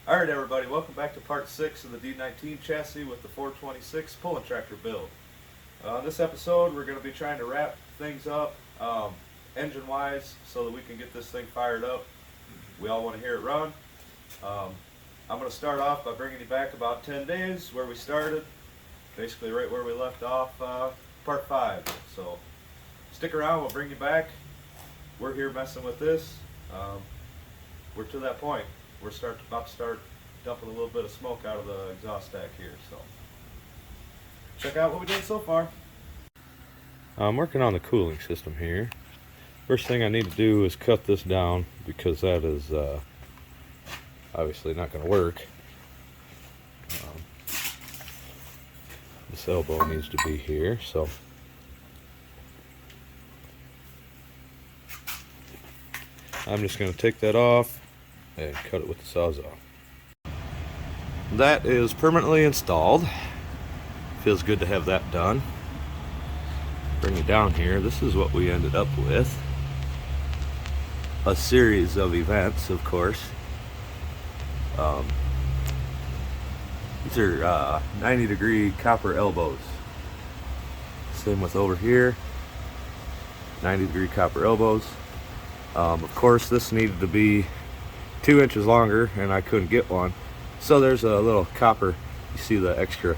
Alright everybody, welcome back to part 6 of the D-19 chassis with the 426 pulling tractor build. In this episode we're going to be trying to wrap things up engine wise so that we can get this thing fired up. We all want to hear it run. I'm going to start off by bringing you back about 10 days where we started, basically right where we left off part 5. So stick around, we'll bring you back. We're here messing with this. We're to that point. We're about to start dumping a little bit of smoke out of the exhaust stack here, so check out what we did so far. I'm working on the cooling system here. First thing I need to do is cut this down because that is obviously not going to work. This elbow needs to be here, so I'm just going to take that off and cut it with the Sawzall. That is permanently installed. Feels good to have that done. Bring it down here. This is what we ended up with. A series of events, of course. These are 90-degree copper elbows. Same with over here. 90-degree copper elbows. Of course, this needed to be 2 inches longer, and I couldn't get one. So there's a little copper, you see the extra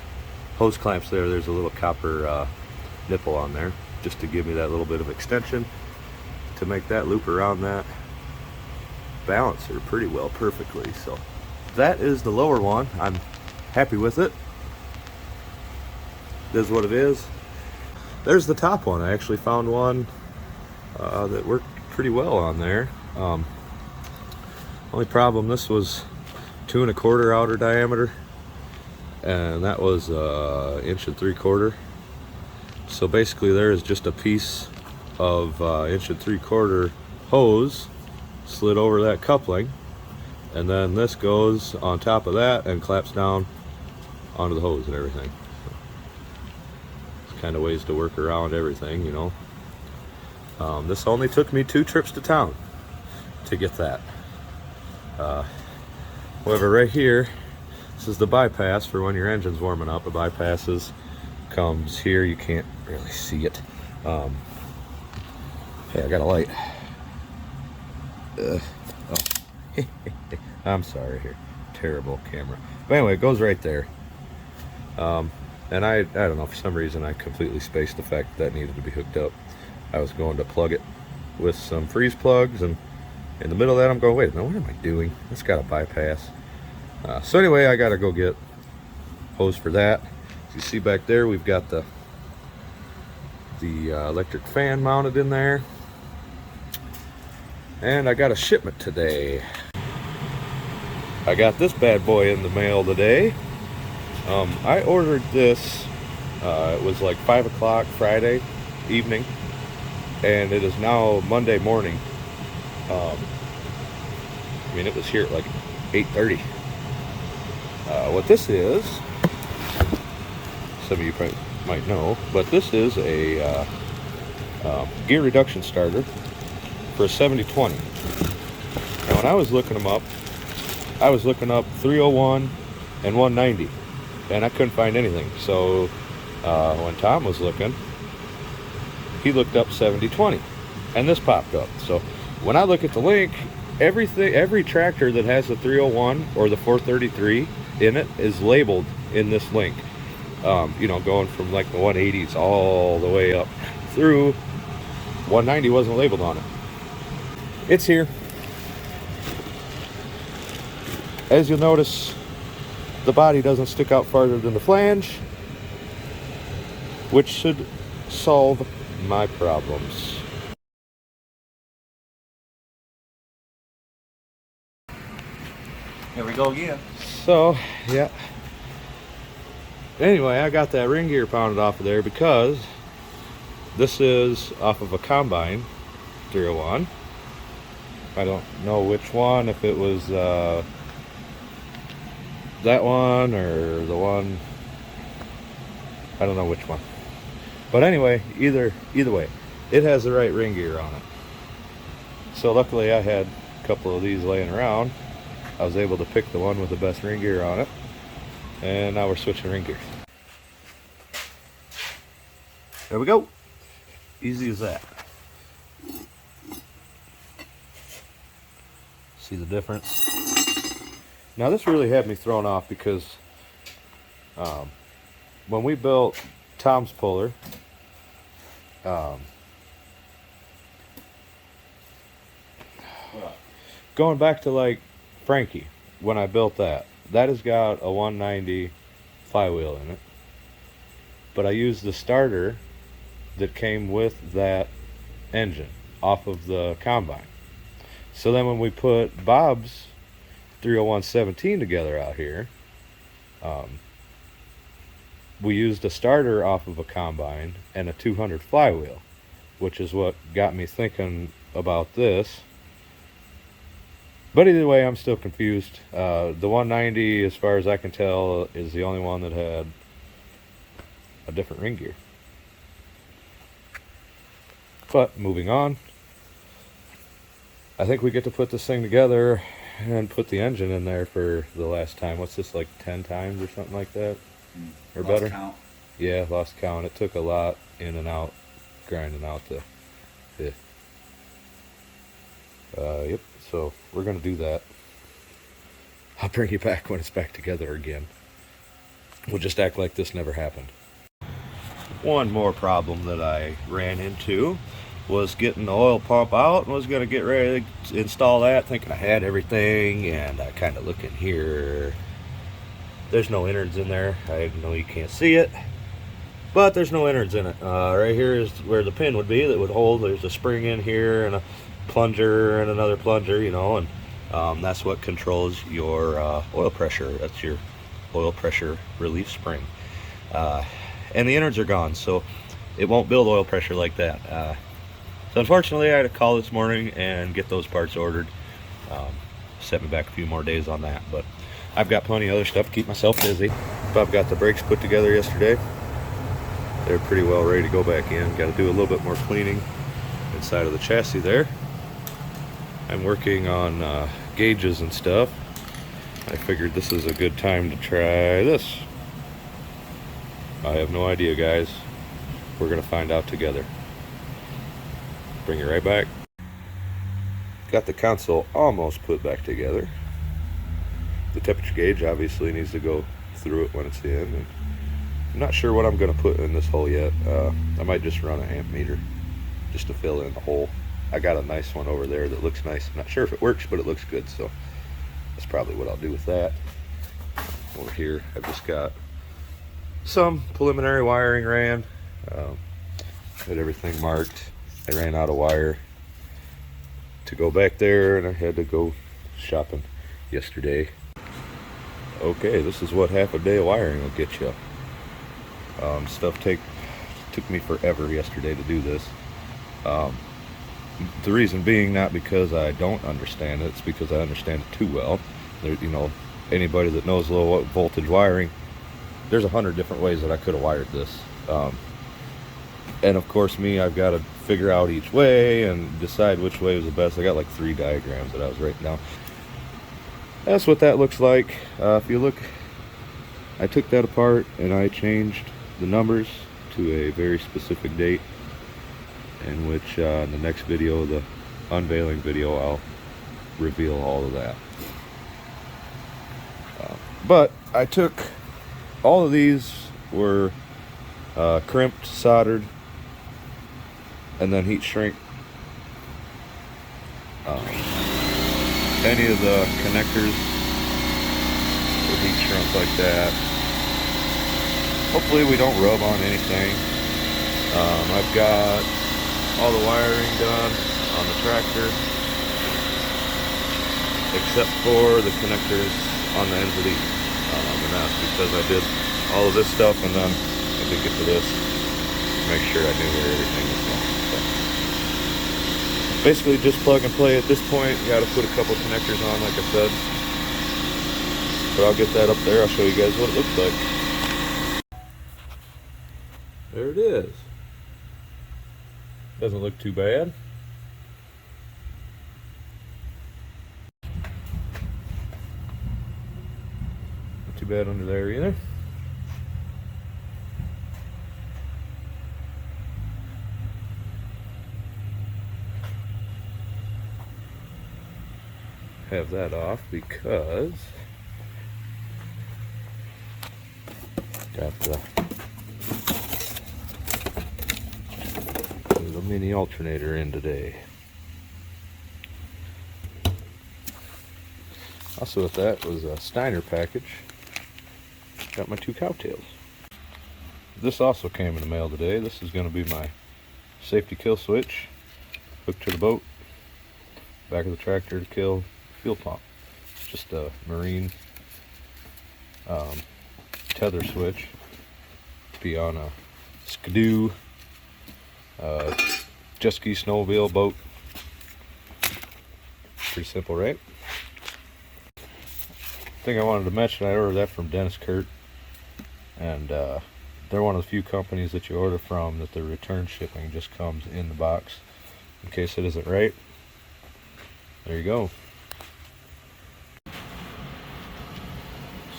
hose clamps there, there's a little copper nipple on there, just to give me that little bit of extension to make that loop around that balancer pretty well, perfectly. So that is the lower one. I'm happy with it. This is what it is. There's the top one. I actually found one that worked pretty well on there. Only problem, this was 2 1/4 outer diameter, and that was 1 3/4 inch. So basically there is just a piece of 1 3/4 inch hose slid over that coupling, and then this goes on top of that and claps down onto the hose and everything. It's kind of ways to work around everything, you know. This only took me 2 trips to town to get that. However, right here, this is the bypass for when your engine's warming up. The bypass comes here. You can't really see it. Hey, I got a light. Oh. I'm sorry here. Terrible camera. But anyway, it goes right there. And I don't know, for some reason I completely spaced the fact that needed to be hooked up. I was going to plug it with some freeze plugs, and in the middle of that I'm going, wait a minute, what am I doing? It's got a bypass. So anyway, I gotta go get hose for that. As you see back there, we've got the electric fan mounted in there. And I got a shipment today. I got this bad boy in the mail today. I ordered this, it was like 5 o'clock Friday evening, and it is now Monday morning. I mean, it was here at like 8:30. What this is, some of you probably might know, but this is a gear reduction starter for a 7020. Now, when I was looking them up, I was looking up 301 and 190, and I couldn't find anything. So when Tom was looking, he looked up 7020, and this popped up. So when I look at the link, every tractor that has the 301 or the 433 in it is labeled in this link. You know, going from like the 180s all the way up through 190 wasn't labeled on it. It's here. As you'll notice, the body doesn't stick out farther than the flange, which should solve my problems. Here we go again. So, yeah. Anyway, I got that ring gear pounded off of there because this is off of a combine 301. I don't know which one, if it was that one or the one, I don't know which one. But anyway, either way, it has the right ring gear on it. So luckily I had a couple of these laying around, I was able to pick the one with the best ring gear on it, and now we're switching ring gears. There we go. Easy as that. See the difference? Now this really had me thrown off because when we built Tom's puller, going back to like Frankie, when I built that has got a 190 flywheel in it, but I used the starter that came with that engine off of the combine. So then when we put Bob's 301-17 together out here, we used a starter off of a combine and a 200 flywheel, which is what got me thinking about this. But either way, I'm still confused. The 190, as far as I can tell, is the only one that had a different ring gear. But moving on, I think we get to put this thing together and put the engine in there for the last time. What's this, like 10 times or something like that? Or Lost better? Count. Yeah, lost count. It took a lot in and out, grinding out the... Yep, so we're going to do that. I'll bring you back when it's back together again. We'll just act like this never happened. One more problem that I ran into was getting the oil pump out, and was going to get ready to install that, thinking I had everything, and I kind of look in here. There's no innards in there. I know you can't see it, but there's no innards in it. Right here is where the pin would be that would hold. There's a spring in here and a plunger and another plunger, you know, and that's what controls your oil pressure. That's your oil pressure relief spring. And the innards are gone, so it won't build oil pressure like that. So unfortunately, I had to call this morning and get those parts ordered. Set me back a few more days on that, but I've got plenty of other stuff to keep myself busy. Bob got the brakes put together yesterday. They're pretty well ready to go back in. Got to do a little bit more cleaning inside of the chassis there. I'm working on gauges and stuff. I figured this is a good time to try this. I have no idea, guys. We're gonna find out together. Bring it right back. Got the console almost put back together. The temperature gauge obviously needs to go through it when it's in. And I'm not sure what I'm gonna put in this hole yet. I might just run an amp meter just to fill in the hole. I got a nice one over there that looks nice. I'm not sure if it works, but it looks good, so that's probably what I'll do with that. Over here, I've just got some preliminary wiring ran. Had everything marked. I ran out of wire to go back there, and I had to go shopping yesterday. Okay, this is what half a day of wiring will get you. Stuff took me forever yesterday to do this. The reason being not because I don't understand it, it's because I understand it too well. There, you know, anybody that knows low voltage wiring, there's 100 different ways that I could have wired this. And of course me, I've got to figure out each way and decide which way was the best. I got like 3 diagrams that I was writing down. That's what that looks like. If you look, I took that apart and I changed the numbers to a very specific date, in which in the next video, the unveiling video, I'll reveal all of that. But I took all of these, were crimped, soldered, and then heat shrink. Any of the connectors will heat shrink like that. Hopefully we don't rub on anything. I've got all the wiring done on the tractor, except for the connectors on the ends of these. And that's because I did all of this stuff and then I did get to this to make sure I knew where everything was going. So basically just plug and play at this point. You got to put a couple connectors on, like I said. But I'll get that up there. I'll show you guys what it looks like. There it is. Doesn't look too bad. Not too bad under there either. Have that off because got the little mini alternator in today. Also with that was a Steiner package. Got my 2 cowtails. This also came in the mail today. This is going to be my safety kill switch hooked to the boat, back of the tractor to kill fuel pump. It's just a marine tether switch. Be on a skidoo, jet ski, snowmobile, boat. Pretty simple, right? Thing I wanted to mention, I ordered that from Dennis Kurt, and they're one of the few companies that you order from that the return shipping just comes in the box. In case it isn't right, there you go.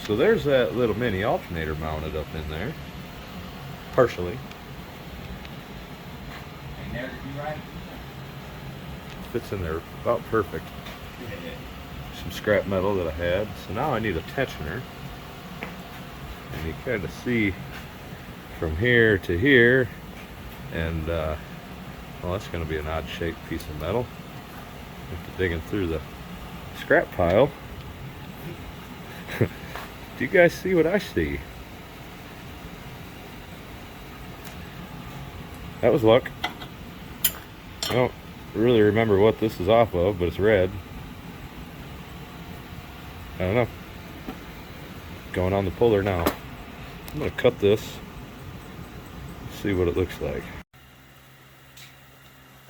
So there's that little mini alternator mounted up in there, partially. And there to be right. Fits in there about perfect. Some scrap metal that I had. So now I need a tensioner. And you kind of see from here to here, and well, that's going to be an odd shaped piece of metal. After digging through the scrap pile, do you guys see what I see? That was luck. I don't really remember what this is off of, but it's red. I don't know. Going on the puller now. I'm going to cut this, see what it looks like.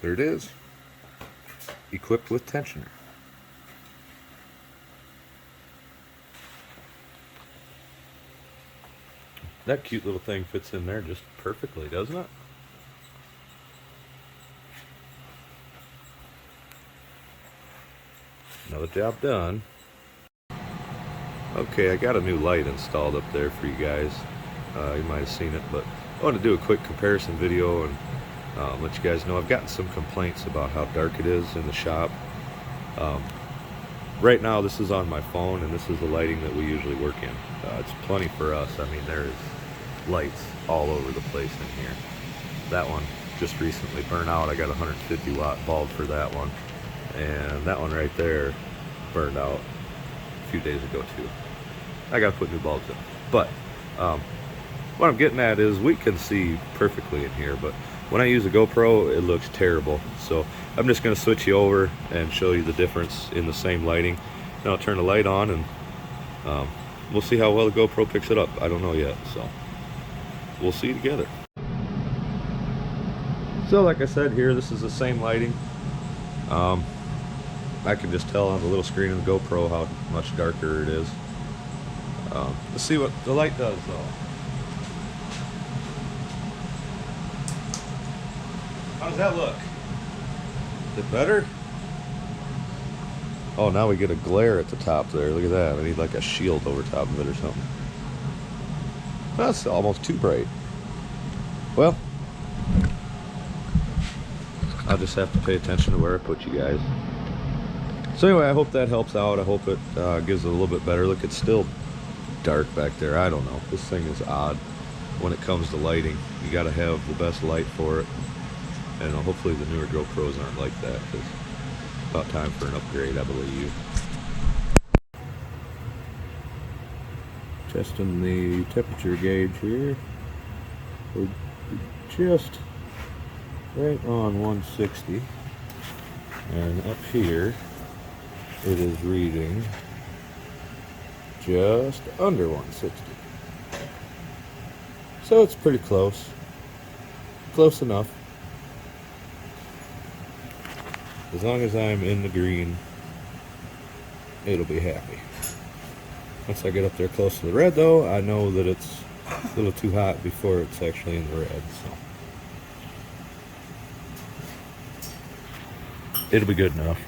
There it is. Equipped with tensioner. That cute little thing fits in there just perfectly, doesn't it? Another job done. Okay, I got a new light installed up there for you guys. You might have seen it, but I want to do a quick comparison video and let you guys know I've gotten some complaints about how dark it is in the shop. Right now this is on my phone, and this is the lighting that we usually work in. It's plenty for us. I mean, there is lights all over the place in here. That one just recently burned out. I got a 150 watt bulb for that one, and that one right there burned out a few days ago too. I gotta put new bulbs in. But what I'm getting at is we can see perfectly in here, but when I use a GoPro it looks terrible. So I'm just gonna switch you over and show you the difference in the same lighting. Then I'll turn the light on, and we'll see how well the GoPro picks it up. I don't know yet, so we'll see together. So like I said, here this is the same lighting. I can just tell on the little screen of the GoPro how much darker it is. Let's see what the light does though. How does that look? Is it better? Oh, now we get a glare at the top there. Look at that. I need like a shield over top of it or something. That's almost too bright. Well, I'll just have to pay attention to where I put you guys. So anyway, I hope that helps out. I hope it gives it a little bit better look. It's still dark back there. I don't know. This thing is odd when it comes to lighting. You got to have the best light for it. And hopefully the newer GoPros aren't like that, because it's about time for an upgrade, I believe. Testing the temperature gauge here. We're just right on 160, and up here it is reading just under 160. So it's pretty close. Close enough. As long as I'm in the green, it'll be happy. Once I get up there close to the red though, I know that it's a little too hot before it's actually in the red, so it'll be good enough.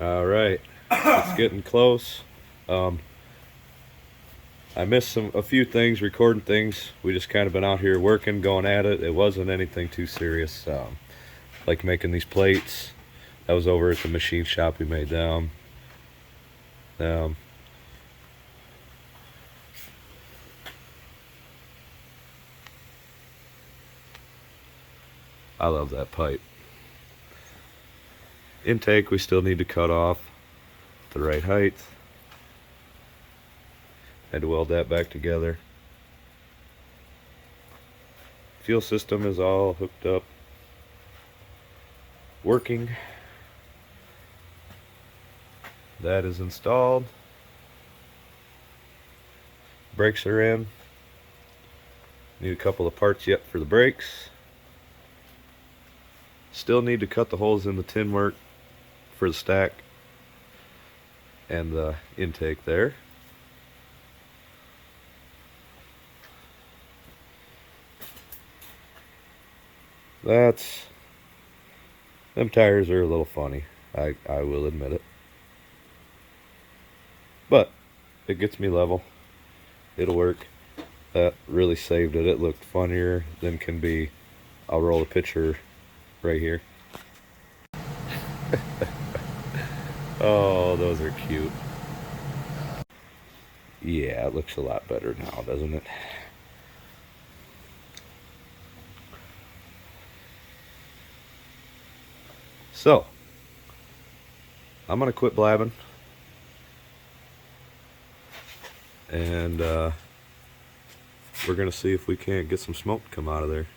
Alright, it's getting close. I missed a few things, recording things. We just kind of been out here working, going at it. It wasn't anything too serious. Like making these plates. That was over at the machine shop. We made them. I love that pipe. Intake we still need to cut off the right height. Had to weld that back together. Fuel system is all hooked up, working. That is installed. Brakes are in. Need a couple of parts yet for the brakes. Still need to cut the holes in the tin work for the stack and the intake there. Them tires are a little funny, I will admit it. But it gets me level. It'll work. That really saved it. It looked funnier than can be. I'll roll a picture right here. Oh, those are cute. Yeah, it looks a lot better now, doesn't it? So, I'm gonna quit blabbing, and we're gonna see if we can't get some smoke to come out of there.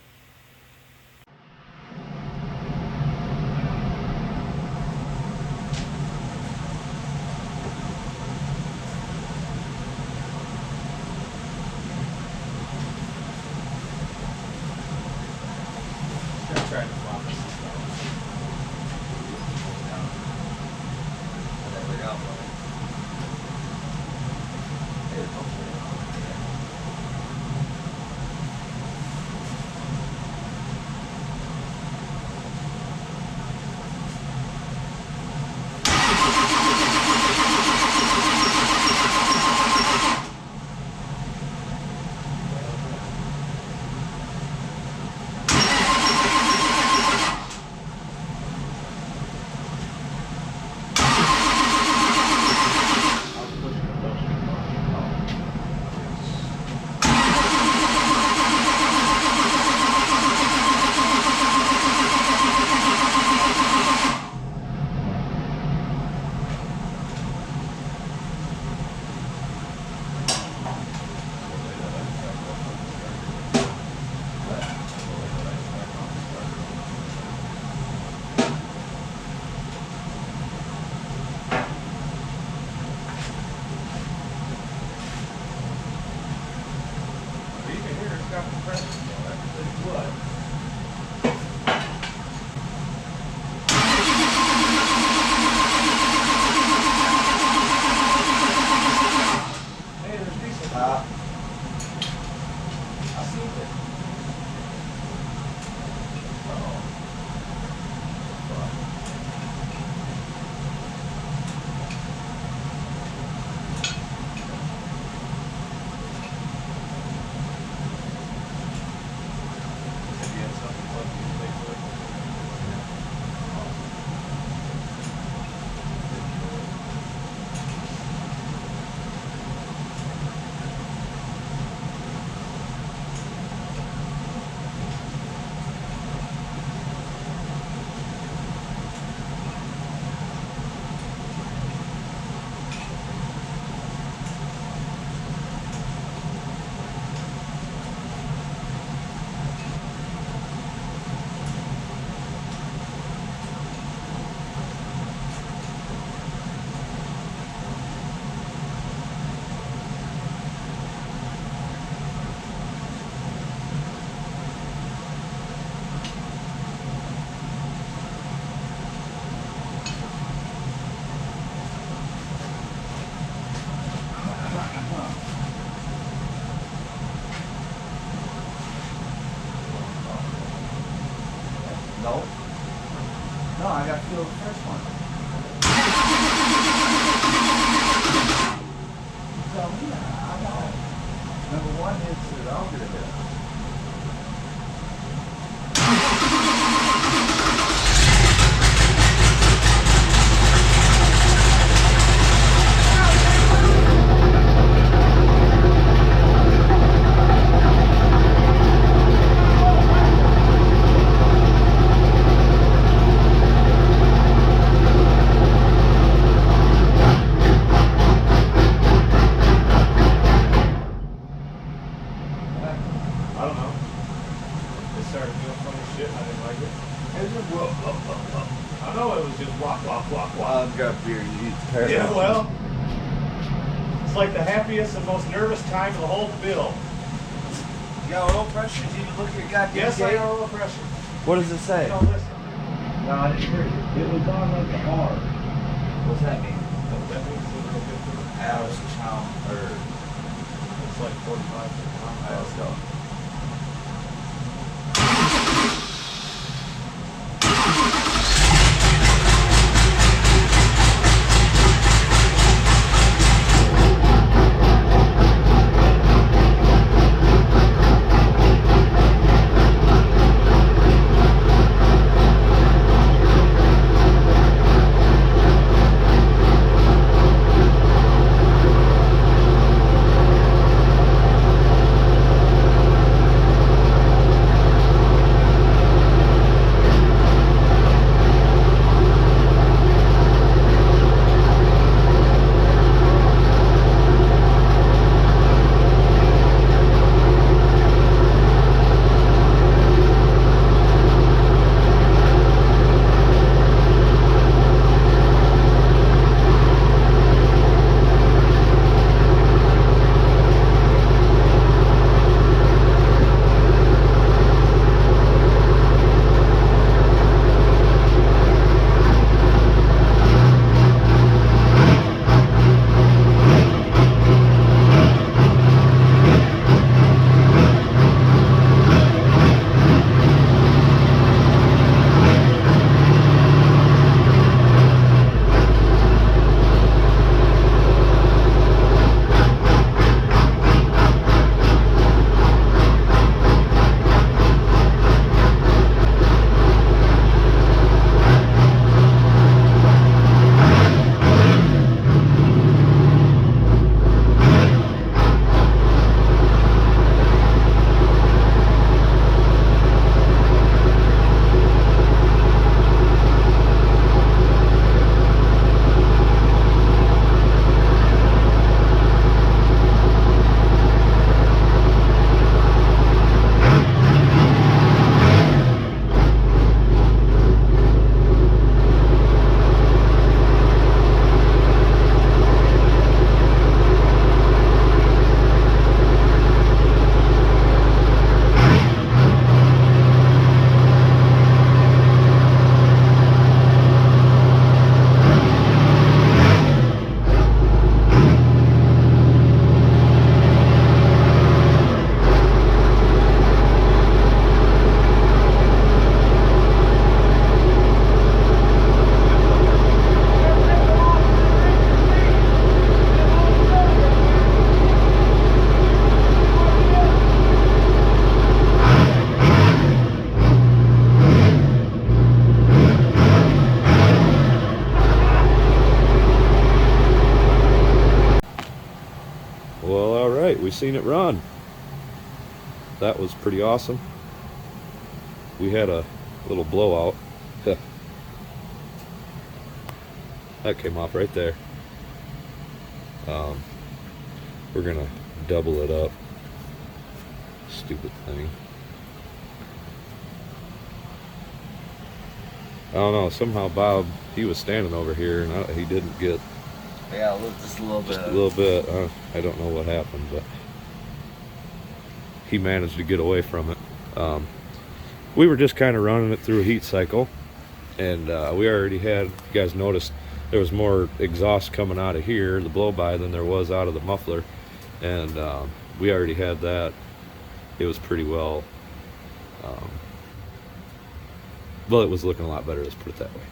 hits it, I'll get a hit. I don't know. They started doing funny shit and I didn't like it. I know it was just walk. I've got beer. You eat the parrot. Yeah, well, it's like the happiest and most nervous time of the whole build. You got oil pressure? Did you look at your goddamn Yes, I gate? got oil pressure. What does it say? Don't listen. No, I didn't hear you. It was on like the R. What's that mean? That means it's a little bit for Allis Chalmers. It's like 45. Alright, let's go. We seen it run. That was pretty awesome. We had a little blowout. That came off right there. We're gonna double it up. Stupid thing. I don't know, somehow Bob, he was standing over here and he didn't get Yeah, just a little bit. just a little bit. I don't know what happened, but he managed to get away from it. We were just kind of running it through a heat cycle, and we already had, you guys noticed, there was more exhaust coming out of here, the blow-by, than there was out of the muffler, and we already had that. It was pretty well, well, it was looking a lot better, let's put it that way.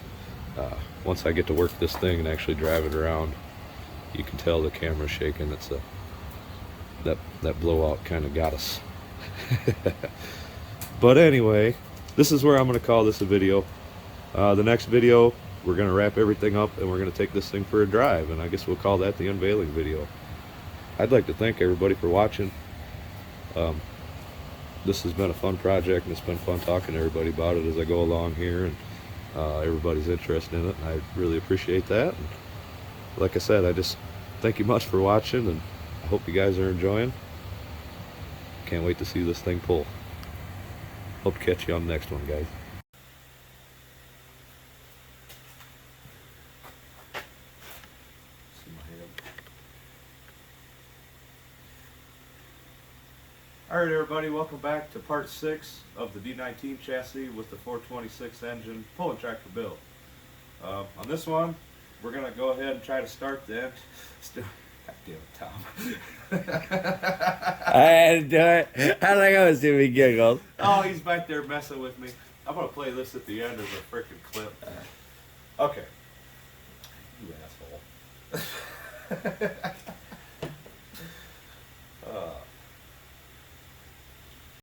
Once I get to work this thing and actually drive it around, you can tell the camera's shaking. It's a that blowout kind of got us. But anyway, this is where I'm going to call this a video. The next video, we're going to wrap everything up and we're going to take this thing for a drive, and I guess we'll call that the unveiling video. I'd like to thank everybody for watching. This has been a fun project, and it's been fun talking to everybody about it as I go along here, and everybody's interested in it, and I really appreciate that. And like I said, I just thank you much for watching, and I hope you guys are enjoying. Can't wait to see this thing pull. Hope to catch you on the next one, guys. Alright everybody, welcome back to part 6 of the D-19 chassis with the 426 engine pulling tractor build. On this one, we're going to go ahead and try to start the end. God damn it, Tom. I had to do it. I like how it's doing me giggled. Oh, he's back there messing with me. I'm going to play this at the end as a freaking clip. Okay. You asshole.